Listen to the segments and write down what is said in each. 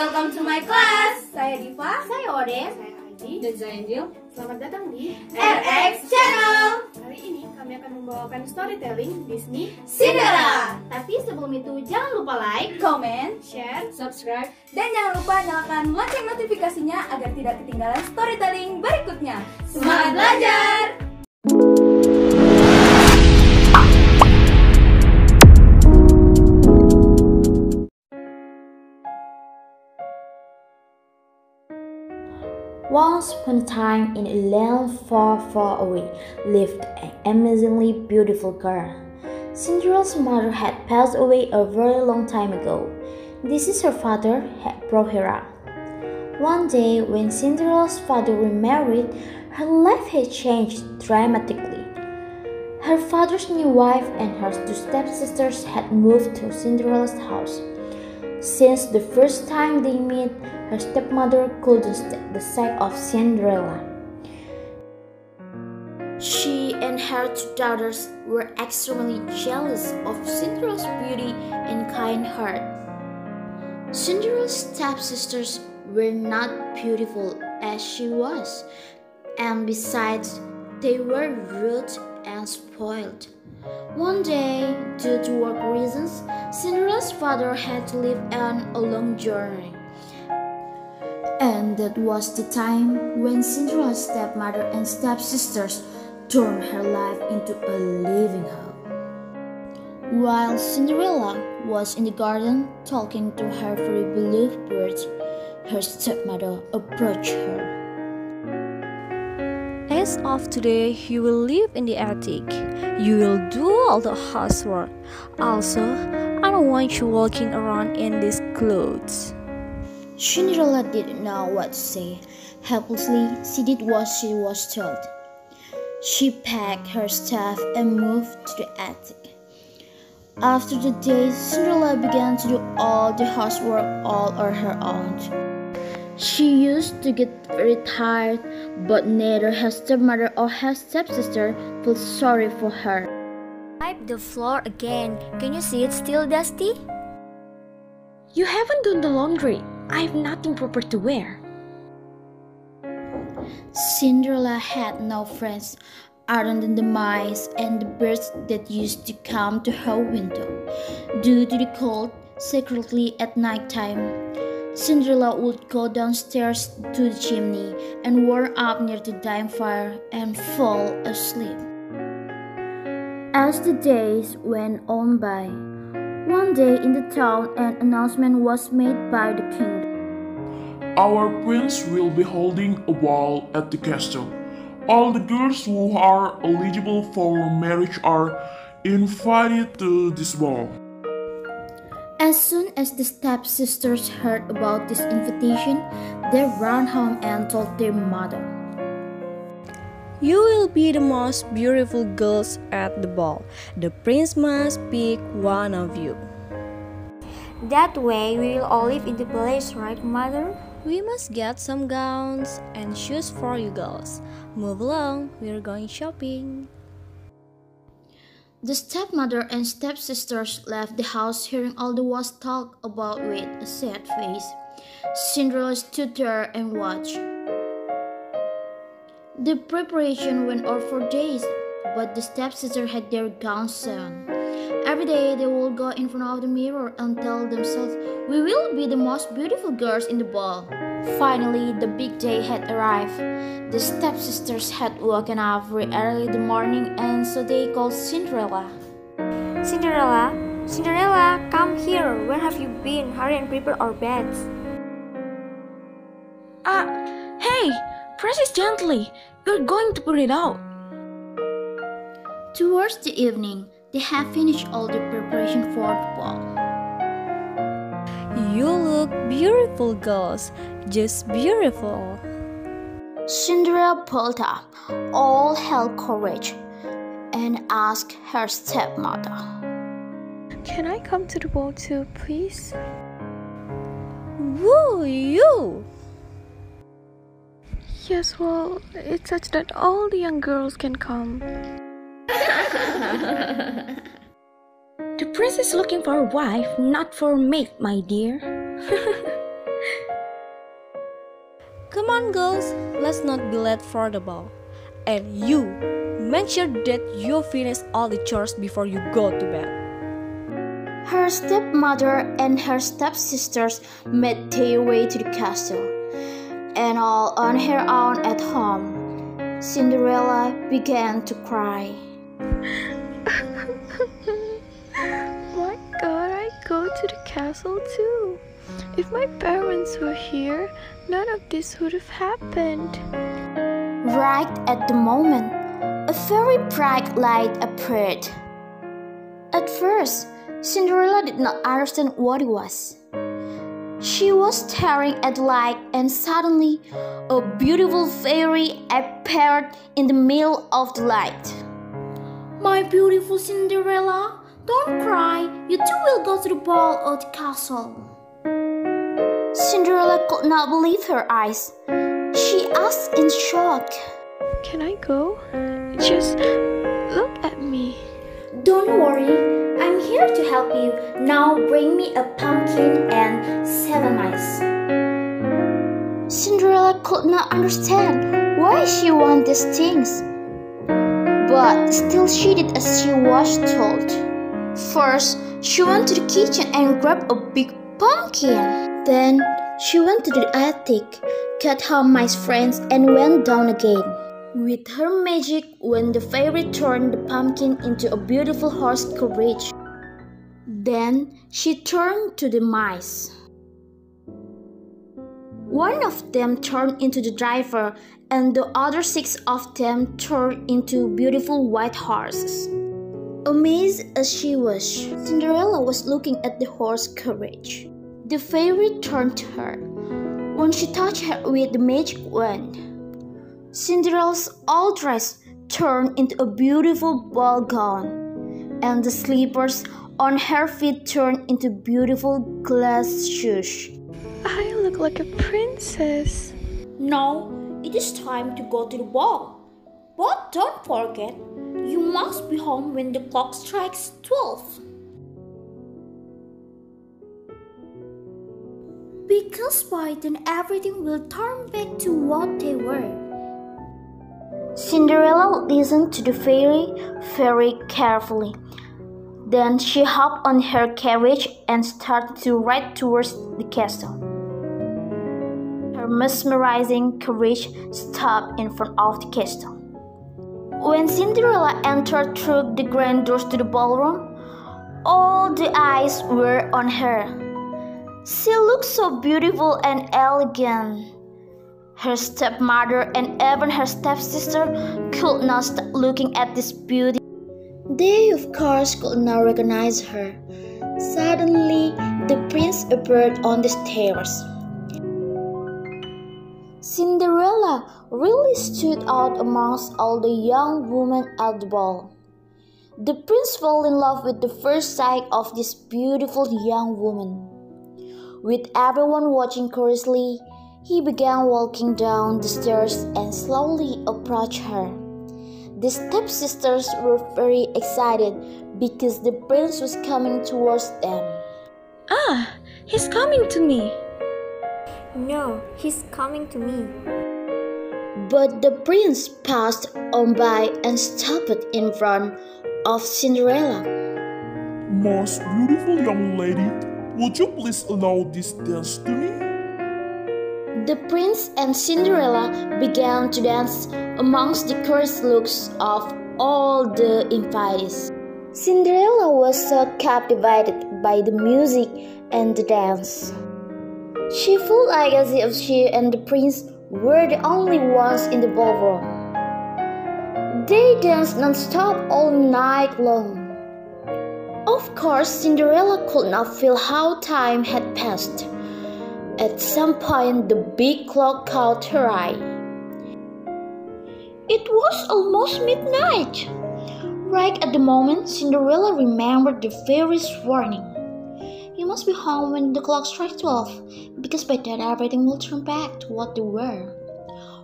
welcome to my class. Saya Diva, saya Oden, saya Aidi, dan saya Angel. Selamat datang di RX Channel. Hari ini kami akan membawakan storytelling Disney Cinderella. Tapi sebelum itu jangan lupa like, Comment, share, Subscribe, dan jangan lupa nyalakan lonceng notifikasinya agar tidak ketinggalan storytelling berikutnya. Semangat belajar! Once upon a time, in a land far, far away, lived an amazingly beautiful girl. Cinderella's mother had passed away a very long time ago. This is her father had brought her up. One day, when Cinderella's father remarried, her life had changed dramatically. Her father's new wife and her two stepsisters had moved to Cinderella's house. Since the first time they met, her stepmother couldn't stand the sight of Cinderella. She and her two daughters were extremely jealous of Cinderella's beauty and kind heart. Cinderella's stepsisters were not beautiful as she was, and besides, they were rude and spoiled. One day, due to work reasons, Cinderella's father had to leave on a long journey. And that was the time when Cinderella's stepmother and stepsisters turned her life into a living hell. While Cinderella was in the garden talking to her very beloved birds, her stepmother approached her. As of today, you will live in the attic. You will do all the housework. Also, I don't want you walking around in these clothes. Cinderella didn't know what to say. Helplessly, she did what she was told. She packed her stuff and moved to the attic. After the day, Cinderella began to do all the housework all on her own. She used to get very tired, but neither her stepmother or her stepsister felt sorry for her. Wipe the floor again. Can you see it's still dusty? You haven't done the laundry. I have nothing proper to wear. Cinderella had no friends other than the mice and the birds that used to come to her window. Due to the cold, secretly at night time, Cinderella would go downstairs to the chimney and warm up near the dying fire and fall asleep. As the days went on by, one day in the town an announcement was made by the king. Our prince will be holding a ball at the castle. All the girls who are eligible for marriage are invited to this ball. As soon as the stepsisters heard about this invitation, they ran home and told their mother. You will be the most beautiful girls at the ball. The prince must pick one of you. that way we will all live in the palace, right, mother? We must get some gowns and shoes for you girls. Move along, we're going shopping. The stepmother and stepsisters left the house hearing all the was talked about with a sad face. Cinderella stood there and watched. The preparation went on for days, but the stepsister had their gowns sewn. Every day they would go in front of the mirror and tell themselves, "We will be the most beautiful girls in the ball." Finally, the big day had arrived. The stepsisters had woken up very early in the morning, and so they called Cinderella. Cinderella, Cinderella, come here. Where have you been? Hurry and prepare our beds. Hey, press it gently. You're going to put it out. Towards the evening, they had finished all the preparation for the ball. You look beautiful girls, just beautiful. Cinderella pulled up, all held courage, and asked her stepmother, "Can I come to the ball too, please?" Woo, you! Yes, well, it's such that all the young girls can come. The prince is looking for a wife, not for a mate, my dear. fun goes, let's not be late for the ball. And you, make sure that you finish all the chores before you go to bed. Her stepmother and her stepsisters made their way to the castle, and all on her own at home. Cinderella began to cry. My God, I go to the castle too. If my parents were here, none of this would have happened. Right at the moment, a very bright light appeared. At first, Cinderella did not understand what it was. She was staring at the light, and suddenly, a beautiful fairy appeared in the middle of the light. My beautiful Cinderella, don't cry. You too will go to the ball or the castle. Cinderella could not believe her eyes. She asked in shock. Can I go? Just look at me. Don't worry, I'm here to help you. Now bring me a pumpkin and 7 mice. Cinderella could not understand why she wanted these things. But still she did as she was told. First, she went to the kitchen and grabbed a big pumpkin. Then, she went to the attic, cut her mice friends, and went down again. With her magic, when the fairy turned the pumpkin into a beautiful horse carriage. Then, she turned to the mice. One of them turned into the driver, and the other 6 of them turned into beautiful white horses. Amazed as she was, Cinderella was looking at the horse carriage. The fairy turned to her. When she touched her with the magic wand, Cinderella's old dress turned into a beautiful ball gown, and the slippers on her feet turned into beautiful glass shoes. I look like a princess. Now, it is time to go to the ball. But don't forget, you must be home when the clock strikes 12. Because by then everything will turn back to what they were. Cinderella listened to the fairy very carefully. Then she hopped on her carriage and started to ride towards the castle. Her mesmerizing carriage stopped in front of the castle. When Cinderella entered through the grand doors to the ballroom, all the eyes were on her. She looked so beautiful and elegant. Her stepmother and even her stepsister could not stop looking at this beauty. They, of course, could not recognize her. Suddenly, the prince appeared on the stairs. Cinderella really stood out amongst all the young women at the ball. The prince fell in love with the first sight of this beautiful young woman. With everyone watching curiously, he began walking down the stairs and slowly approached her. The stepsisters were very excited because the prince was coming towards them. Ah, he's coming to me. No, he's coming to me. But the prince passed on by and stopped in front of Cinderella. Most beautiful young lady, would you please allow this dance to me? The prince and Cinderella began to dance amongst the curious looks of all the invitees. Cinderella was so captivated by the music and the dance. She felt like as if she and the prince were the only ones in the ballroom. They danced non-stop all night long. Of course, Cinderella could not feel how time had passed. At some point, the big clock caught her eye. It was almost midnight. Right at the moment, Cinderella remembered the fairy's warning. You must be home when the clock strikes 12, because by then everything will turn back to what they were.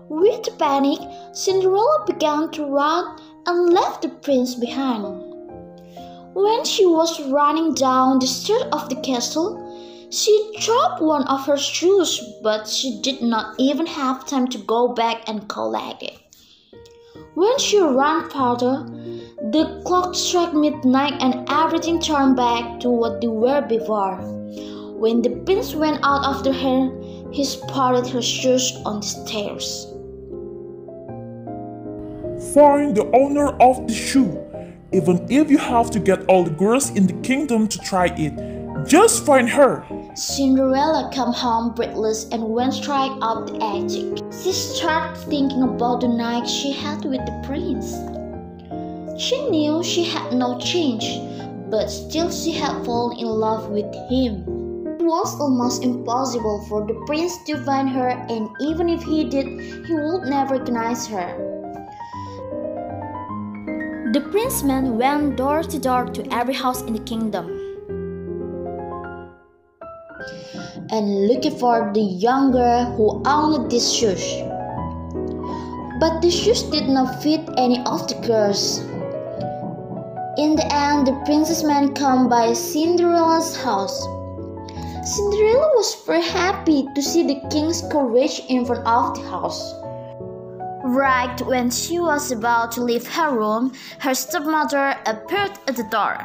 With panic, Cinderella began to run and left the prince behind. When she was running down the stairs of the castle, She dropped one of her shoes, but she did not even have time to go back and collect it. When she ran further, the clock struck midnight and everything turned back to what they were before. When the prince went out after her, he spotted her shoes on the stairs. Find the owner of the shoe. Even if you have to get all the girls in the kingdom to try it, just find her. Cinderella came home breathless and went straight up the attic. She started thinking about the night she had with the prince. She knew she had no change, but still she had fallen in love with him. It was almost impossible for the prince to find her, and even if he did, he would never recognize her. The princeman went door to door to every house in the kingdom and looking for the young girl who owned these shoes. But the shoes did not fit any of the girls. In the end, the princess man came by Cinderella's house. Cinderella was very happy to see the king's carriage in front of the house. Right when she was about to leave her room, her stepmother appeared at the door.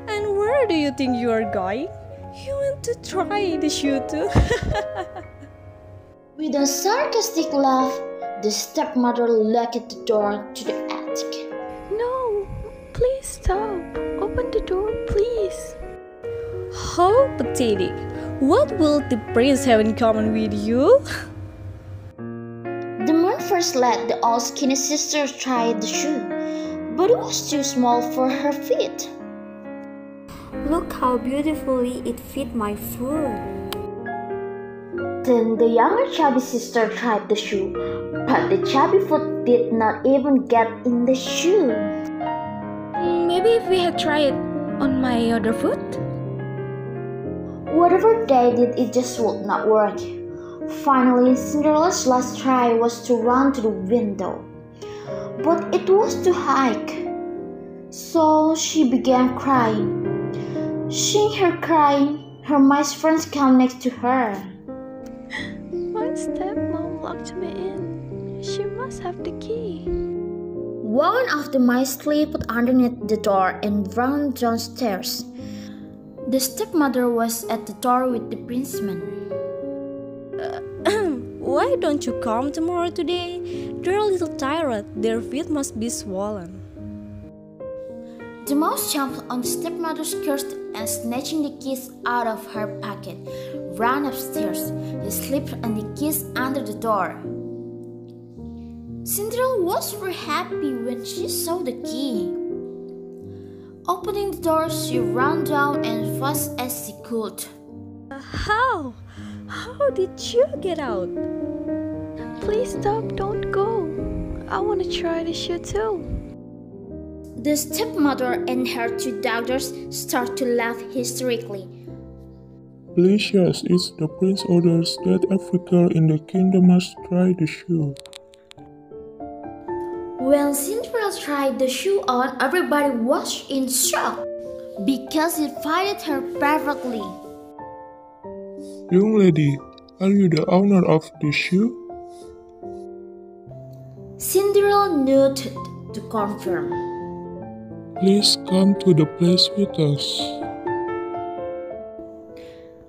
And where do you think you are going? You want to try the shoe too? With a sarcastic laugh, the stepmother locked the door to the attic. No, please stop. Open the door, please. How pathetic. What will the prince have in common with you? The moon first let the old skinny sister try the shoe, but it was too small for her feet. Look how beautifully it fit my foot. Then the younger chubby sister tried the shoe, but the chubby foot did not even get in the shoe. Maybe if we had tried on my other foot? Whatever they did, it just would not work. Finally, Cinderella's last try was to run to the window, but it was too high, so she began crying. Seeing her crying, her mice friends came next to her. My stepmom locked me in. She must have the key. One of the mice slipped underneath the door and ran downstairs. The stepmother was at the door with the princeman. Why don't you come tomorrow today? They're a little tired. Their feet must be swollen. The mouse jumped on the stepmother's skirt and snatching the keys out of her pocket, ran upstairs. He slipped on the keys under the door. Cinderella was very happy when she saw the key. Opening the door, she ran down as fast as she could. How? How did you get out? Please stop, don't go. I want to try the shoe too. The stepmother and her two daughters start to laugh hysterically. Please, yes, it's the prince orders that every girl in the kingdom must try the shoe. When Cinderella tried the shoe on, everybody was in shock because it fitted her perfectly. Young lady, are you the owner of the shoe? Cinderella nodded to confirm. Please come to the place with us.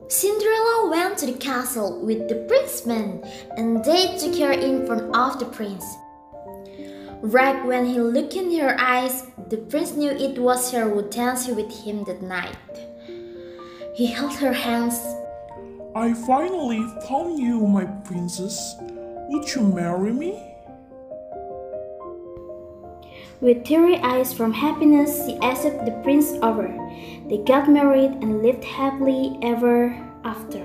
Cinderella went to the castle with the princeman, and they took her in front of the prince. Right when he looked in her eyes, the prince knew it was her who danced with him that night. He held her hands. I finally found you, my princess. Would you marry me? With teary eyes from happiness, she asked the prince over. They got married and lived happily ever after.